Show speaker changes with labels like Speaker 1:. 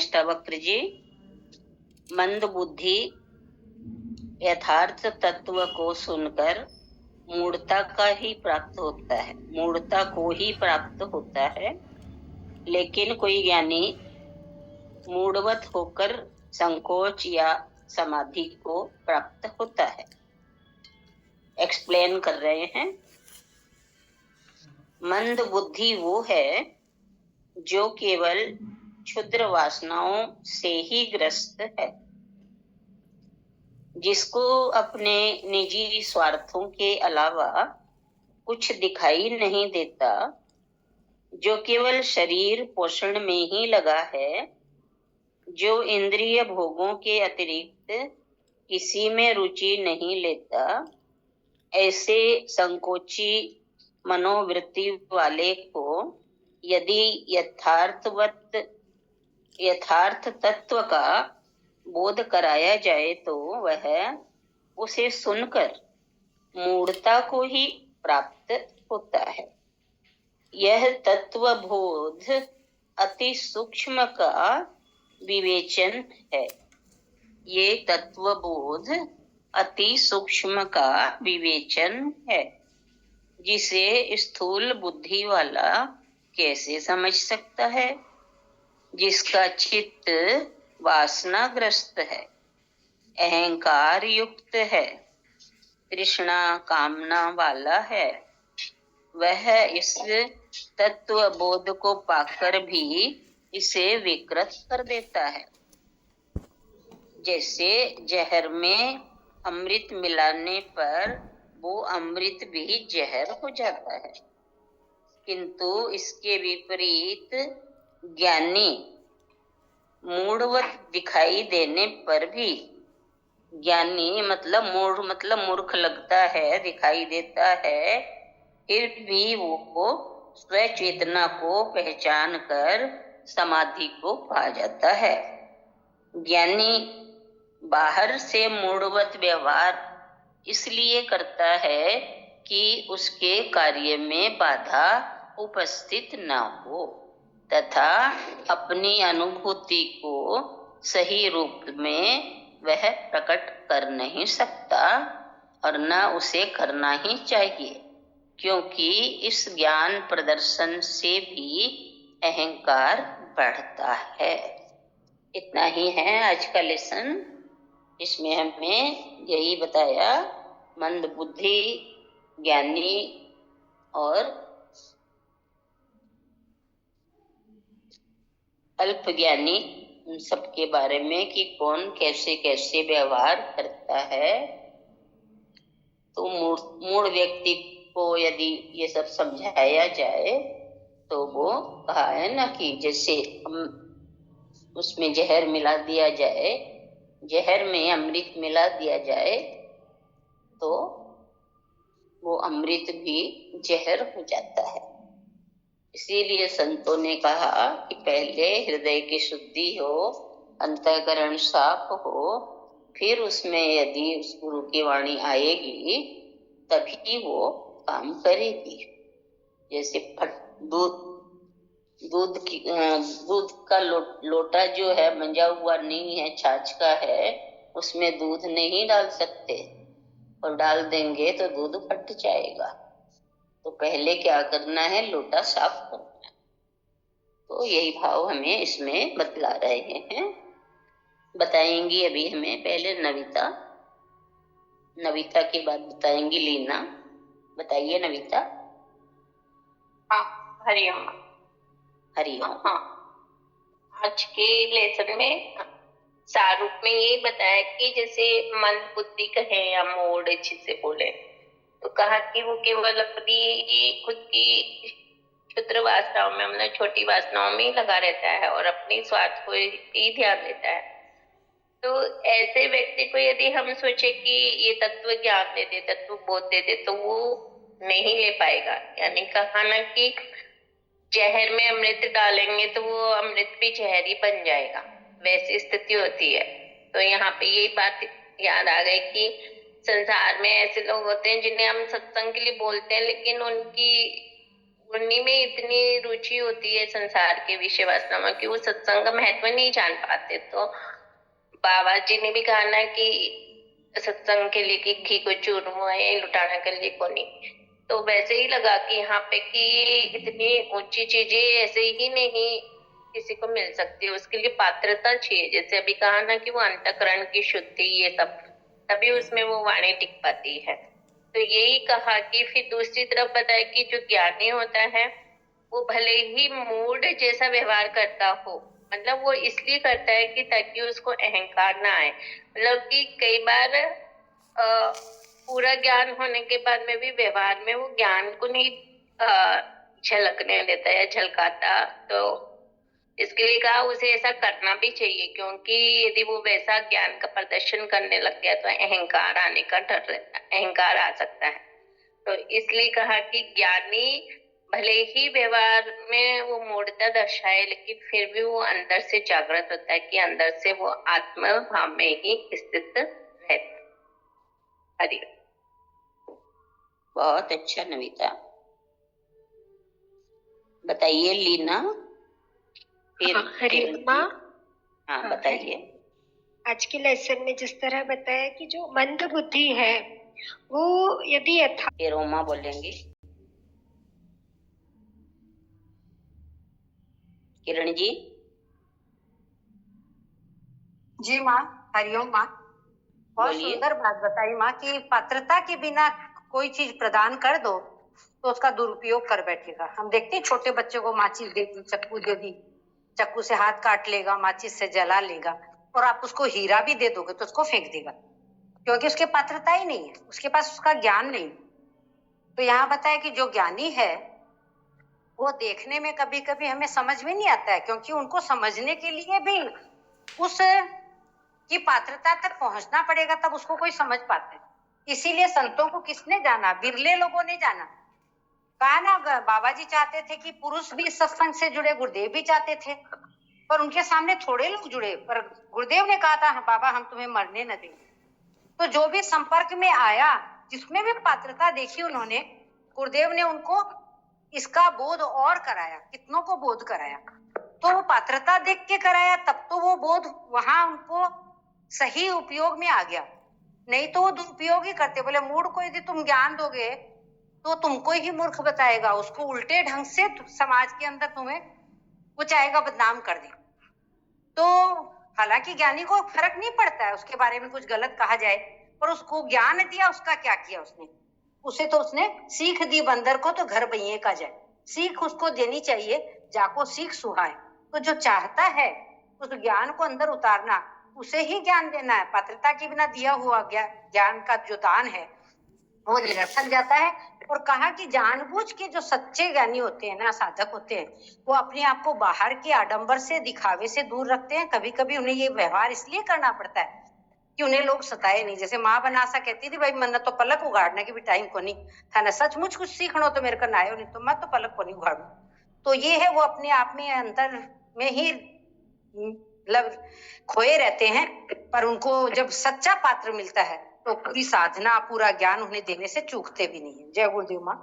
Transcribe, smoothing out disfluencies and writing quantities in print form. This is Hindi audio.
Speaker 1: अष्टावक्र जी, मंद बुद्धि यथार्थ तत्व को सुनकर मूढ़ता का ही प्राप्त होता है, मूढ़ता को ही प्राप्त होता है। लेकिन कोई ज्ञानी मूढ़वत होकर संकोच या समाधि को प्राप्त होता है। एक्सप्लेन कर रहे हैं। मंद बुद्धि वो है जो केवल क्षुद्र वासनाओं से ही ग्रस्त है, जिसको अपने निजी स्वार्थों के अलावा कुछ दिखाई नहीं देता, जो केवल शरीर पोषण में ही लगा है, जो इंद्रिय भोगों के अतिरिक्त किसी में रुचि नहीं लेता, ऐसे संकोची मनोवृत्ति वाले को यदि यथार्थ तत्व का बोध कराया जाए तो वह उसे सुनकर मूढ़ता को ही प्राप्त होता है। यह तत्व बोध अति सूक्ष्म का विवेचन है। ये तत्व बोध अति सूक्ष्म का विवेचन है, जिसे स्थूल बुद्धि वाला कैसे समझ सकता है, जिसका चित्त वासनाग्रस्त है, अहंकार युक्त है, तृष्णा कामना वाला है। वह इस तत्व बोध को पाकर भी इसे विकृत कर देता है। जैसे जहर में अमृत मिलाने पर वो अमृत भी जहर हो जाता है, किंतु इसके विपरीत ज्ञानी मूढ़वत दिखाई देने पर भी, ज्ञानी मतलब मूर्ख लगता है, दिखाई देता है, फिर भी वो स्वचेतना को पहचान कर समाधि को पा जाता है। ज्ञानी बाहर से मूढ़वत व्यवहार इसलिए करता है कि उसके कार्य में बाधा उपस्थित न हो तथा अपनी अनुभूति को सही रूप में वह प्रकट कर नहीं सकता और न उसे करना ही चाहिए, क्योंकि इस ज्ञान प्रदर्शन से भी अहंकार बढ़ता है। इतना ही है आज का लेसन। इसमें हमें यही बताया, मंद बुद्धि, ज्ञानी और अल्प ज्ञानी, उन सबके बारे में कि कौन कैसे कैसे व्यवहार करता है। तो मूढ़ व्यक्ति को यदि ये सब समझाया जाए तो वो कहा है ना कि जैसे हम उसमें जहर मिला दिया जाए, जहर में अमृत मिला दिया जाए तो वो अमृत भी जहर हो जाता है। इसीलिए संतों ने कहा कि पहले हृदय की शुद्धि हो, अंतःकरण साफ हो, फिर उसमें यदि उस गुरु की वाणी आएगी तभी वो काम करेगी। जैसे दूध का लोटा जो है मंजा हुआ नहीं है, छाछ का है, उसमें दूध नहीं डाल सकते, और डाल देंगे तो दूध फट जाएगा। तो पहले क्या करना है, लोटा साफ करना है। तो यही भाव हमें इसमें बतला रहे हैं। बताएंगी अभी हमें पहले नविता के बाद बताएंगी लीना। बताइए नविता।
Speaker 2: हाँ, हरिओम।
Speaker 1: हरिओम।
Speaker 2: हाँ, आज के लेसन में सारूप में ये बताया कि जैसे मन बुद्धि कहे या मूड अच्छे से बोले, तो कहा कि वो केवल अपनी खुद की क्षुद्र वासनाओं में, मतलब छोटी वासनाओं में ही लगा रहता है और अपनी स्वार्थ को ही ध्यान देता है। तो ऐसे व्यक्ति को यदि हम सोचे कि ये तत्व ज्ञान दे दे, तत्व बोध दे दे, तो वो नहीं ले पाएगा। यानी कहा ना कि जहर में अमृत डालेंगे तो वो अमृत भी जहर ही बन जाएगा, वैसी स्थिति होती है। तो यहाँ पे यही बात याद आ गई कि संसार में ऐसे लोग होते हैं जिन्हें हम सत्संग के लिए बोलते हैं, लेकिन उन्हीं में इतनी रुचि होती है संसार के विषय वासना में कि वो सत्संग का महत्व नहीं जान पाते। तो बाबा जी ने भी कहा ना कि सत्संग के लिए कि घी को चूरमो है, लुटाना के लिए को नहीं। तो वैसे ही लगा कि यहाँ पे कि इतनी ऊंची चीजें ऐसे ही नहीं किसी को मिल सकती है, उसके लिए पात्रता चाहिए। जैसे अभी कहा ना कि वो अंतःकरण की शुद्धि, ये सब, तभी उसमें वो वाणी टिक पाती है। तो यही कहा कि फिर दूसरी तरफ बताया कि जो ज्ञानी होता है वो भले ही मूड जैसा व्यवहार करता हो, मतलब वो इसलिए करता है कि ताकि उसको अहंकार ना आए। मतलब कि कई बार पूरा ज्ञान होने के बाद में भी व्यवहार में वो ज्ञान को नहीं झलकने देता या झलकाता। तो इसके लिए कहा उसे ऐसा करना भी चाहिए, क्योंकि यदि वो वैसा ज्ञान का प्रदर्शन करने लग गया तो अहंकार आने का डर रहता है, अहंकार आ सकता है। तो इसलिए कहा कि ज्ञानी भले ही व्यवहार में वो मूढ़ता दर्शाए, लेकिन फिर भी वो अंदर से जागृत होता है कि अंदर से वो आत्म भाव में ही स्थित रहता है। हरि
Speaker 1: बहुत अच्छा नविता। बताइए लीना। फिर
Speaker 3: हरि माँ।
Speaker 1: हाँ बताइए।
Speaker 3: आज के लेसन में जिस तरह बताया कि जो मंद बुद्धि है वो यदि यथा,
Speaker 1: फिर उमा बोलेंगी। किरण जी।
Speaker 4: जी माँ, हरिओम माँ। बहुत
Speaker 1: बोलिए।
Speaker 4: सुंदर बात बताई माँ कि पात्रता के बिना कोई चीज प्रदान कर दो तो उसका दुरुपयोग कर बैठेगा। हम देखते हैं छोटे बच्चे को माचिस दे दी, चक्कू दे दी, चक्कू से हाथ काट लेगा, माचिस से जला लेगा, और आप उसको हीरा भी दे दोगे तो उसको फेंक देगा, क्योंकि उसके पात्रता ही नहीं है, उसके पास उसका ज्ञान नहीं। तो यहाँ बताया कि जो ज्ञानी है वो देखने में कभी कभी हमें समझ में नहीं आता है, क्योंकि उनको समझने के लिए भी उस की पात्रता तक पहुंचना पड़ेगा, तब उसको कोई समझ पाता है। इसीलिए संतों को किसने जाना? बिरले लोगों ने जाना। कहा ना, बाबा जी चाहते थे कि पुरुष भी सत्संग से जुड़े, गुरुदेव भी चाहते थे, पर उनके सामने थोड़े लोग जुड़े। पर गुरुदेव ने कहा था, हाँ बाबा हम तुम्हें मरने न देंगे। तो जो भी संपर्क में आया, जिसमें भी पात्रता देखी उन्होंने, गुरुदेव ने उनको इसका बोध और कराया, कितनों को बोध कराया। तो वो पात्रता देख के कराया, तब तो वो बोध वहां उनको सही उपयोग में आ गया, नहीं तो वो दुरुपयोग ही करते। बोले मूढ़ को यदि तुम ज्ञान दोगे तो तुमको ही मूर्ख बताएगा, उसको उल्टे ढंग से समाज के अंदर तुम्हें वो चाहेगा बदनाम कर दे। तो हालांकि ज्ञानी को फर्क नहीं पड़ता है उसके बारे में कुछ गलत कहा जाए, पर उसको ज्ञान दिया, उसका क्या किया उसने? उसे तो उसने सीख दी, बंदर को तो घर बइये का जाए। सीख उसको देनी चाहिए, जाको सीख सुहाए। तो जो चाहता है उस ज्ञान को अंदर उतारना, उसे ही ज्ञान देना है। पात्रता के बिना दिया हुआ ज्ञान का जो दान है वो निरर्थक जाता है। और कहा कि जानबूझ के जो सच्चे ज्ञानी होते हैं ना, साधक होते हैं, वो अपने आप को बाहर के आडंबर से, दिखावे से दूर रखते हैं। कभी कभी उन्हें ये व्यवहार इसलिए करना पड़ता है कि उन्हें लोग सताए नहीं। जैसे माँ बनासा कहती थी, भाई मन तो पलक उगाड़ने की भी टाइम को नहीं था ना, सचमुच कुछ सीखना तो मेरे को ना आयो, नहीं तो मैं तो पलक को नहीं उगाड़ू। तो ये है, वो अपने आप में अंतर में ही मतलब खोए रहते हैं, पर उनको जब सच्चा पात्र मिलता है तो पूरी साधना, पूरा ज्ञान उन्हें देने से चूकते भी नहीं है। जय गुरुदेव माँ।